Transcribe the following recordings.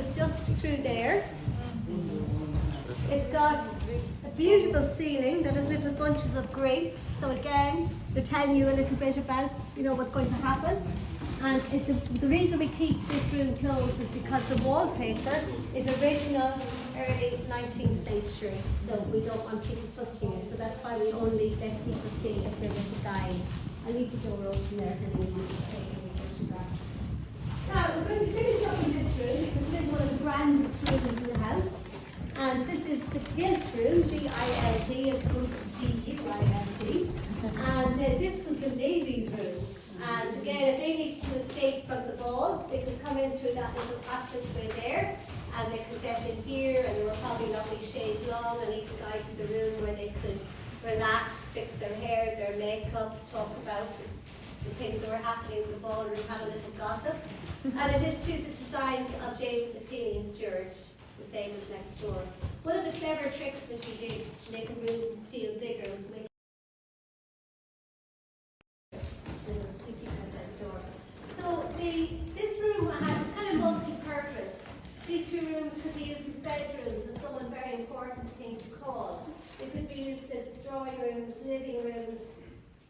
is just through there. It's got a beautiful ceiling that has little bunches of grapes. So again, they're telling you a little bit about, what's going to happen. And the reason we keep this room closed is because the wallpaper is original early 19th century. So we don't want people touching it. So that's why we only let people see if there is a guide. I'll leave the door open there for anyone to take any photographs. Now, we're going to finish up in this room because it is one of the grandest rooms in the house. And this is the gilt room, G-I-L-T, as opposed to G-U-I-L-T. And this was the ladies' room. And again, if they needed to escape from the ball, they could come in through that little passageway there, and they could get in here, and there were probably lovely shades long on each side of the room where they could relax, fix their hair, their makeup, talk about the things that were happening in the ballroom, have a little gossip. And it is to the designs of James Athenian Stewart, the same as next door. One of the clever tricks that he did to make a room feel bigger was to make So this room had kind of multi-purpose. These two rooms could be used as bedrooms if someone very important came to call. They could be used as drawing rooms, living rooms,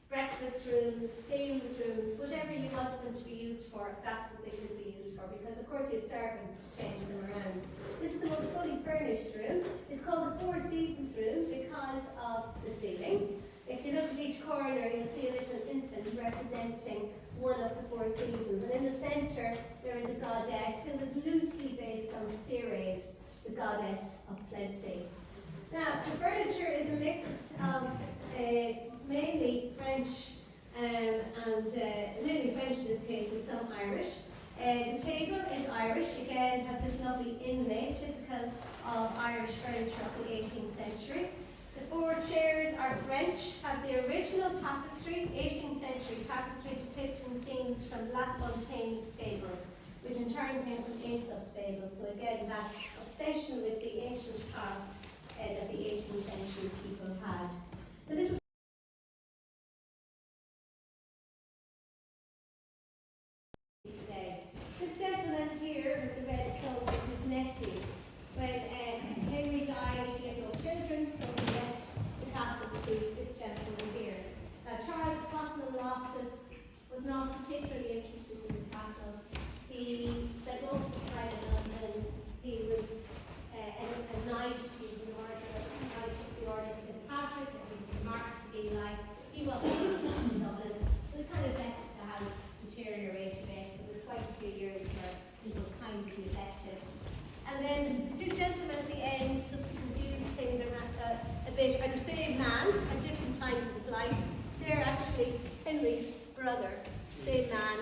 breakfast rooms, games rooms, whatever you wanted them to be used for, that's what they could be used for, because of course you had servants to change them around. This is the most fully furnished room. It's called the Four Seasons room because of the ceiling. If you look at each corner, you'll see a little infant representing one of the four seasons. And in the centre, there is a goddess who was loosely based on Ceres, the goddess of plenty. Now, the furniture is a mix of mainly French and mainly French in this case, with some Irish. The table is Irish, again has this lovely inlay, typical of Irish furniture of the 18th century. The four chairs are French, have the original tapestry, 18th century tapestry depicting scenes from La Fontaine's fables, which in turn came from Aesop's fables. So again, that obsession with the ancient past that the 18th century people had. The little today. This gentleman here with the red cloak is his nephew. When Henry died, he had no children, so he left the castle to this gentleman here. Charles Tottenham Loftus was not particularly interested in the castle. He spent most of his time in London. He was a knight. He was an order, knight of the Order of St. Patrick, and he was a marks to be like. He wasn't in Dublin, so he kind of let the house deteriorate a bit. So there was quite a few years where people kind of neglected. And then the two gentlemen at the end, just to confuse things around a bit, are the same man at different times of his life. They're actually Henry's brother, same man,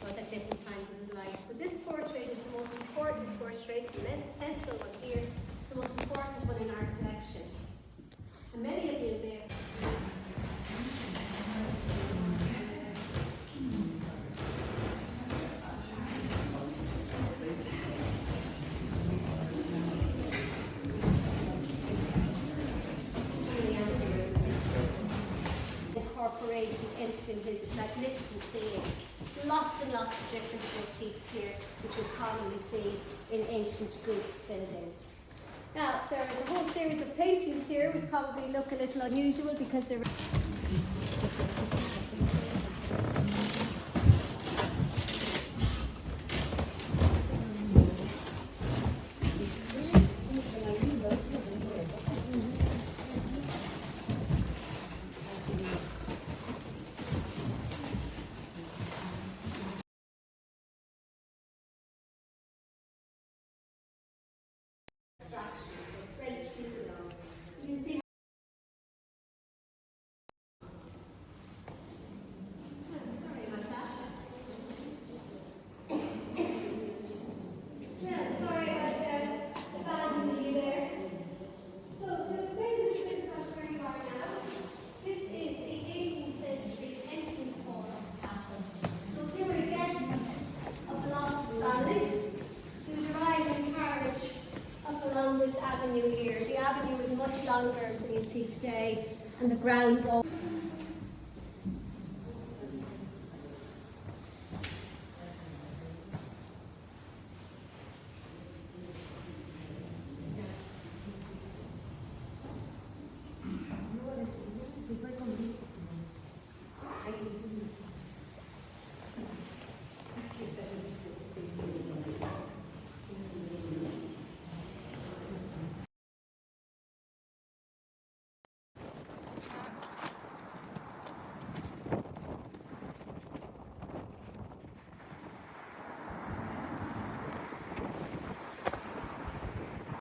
but at different times of his life. But this portrait is the most important portrait, the central one here, the most important one in our collection. And many of you may have incorporated into his magnificent ceiling. Lots and lots of different motifs here, which we commonly see in ancient Greek buildings. Now, there is a whole series of paintings here which probably look a little unusual because they're avenue here. The avenue is much longer than you see today, and the grounds all